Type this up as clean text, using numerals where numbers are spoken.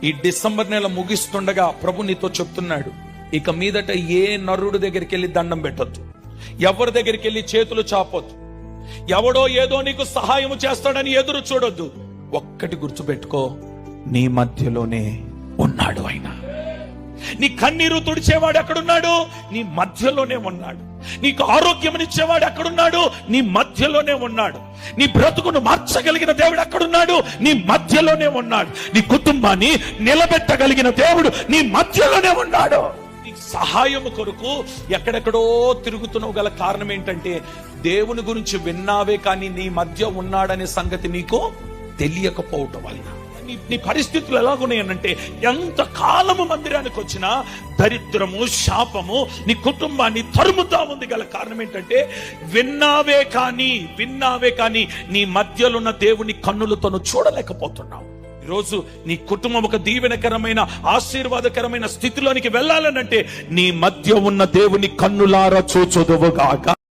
ఈ డిసెంబర్ నెల ముగిస్తుండగా ప్రభు నీతో చెప్తున్నాడు, ఇక మీదట ఏ నరుడు దగ్గరికి వెళ్ళి దండం పెట్టొద్దు, ఎవరి దగ్గరికి వెళ్ళి చేతులు చాపొద్దు, ఎవడో ఏదో నీకు సహాయం చేస్తాడని ఎదురు చూడొద్దు. ఒక్కటి గుర్తుపెట్టుకో, నీ మధ్యలోనే ఉన్నాడు ఆయన. నీ కన్నీరు తుడిచేవాడు ఎక్కడున్నాడు? నీ మధ్యలోనే ఉన్నాడు. నీకు ఆరోగ్యమునిచ్చేవాడు ఎక్కడున్నాడు? నీ మధ్యలోనే ఉన్నాడు. నీ బ్రతుకును మార్చగలిగిన దేవుడు ఎక్కడున్నాడు? నీ మధ్యలోనే ఉన్నాడు. నీ కుటుంబాన్ని నిలబెట్టగలిగిన దేవుడు నీ మధ్యలోనే ఉన్నాడు. నీ సహాయం కొరకు ఎక్కడెక్కడో తిరుగుతున్నావు గల కారణం ఏంటంటే, దేవుని గురించి విన్నావే కానీ నీ మధ్య ఉన్నాడనే సంగతి నీకు తెలియకపోవటం వల్ల. నీ పరిస్థితులు ఎలాగున్నాయనంటే, ఎంత కాలము మందిరానికి వచ్చినా దరిద్రము, శాపము నీ కుటుంబాన్ని తరుముతా ఉంది గల కారణం ఏంటంటే, విన్నావే కానీ నీ మధ్యలో ఉన్న దేవుని కన్నులతో చూడలేకపోతున్నావు. ఈరోజు నీ కుటుంబం ఒక దీవెనకరమైన, ఆశీర్వాదకరమైన స్థితిలోనికి వెళ్ళాలనంటే, నీ మధ్య ఉన్న దేవుని కన్నులారా చూచుదువుగాక.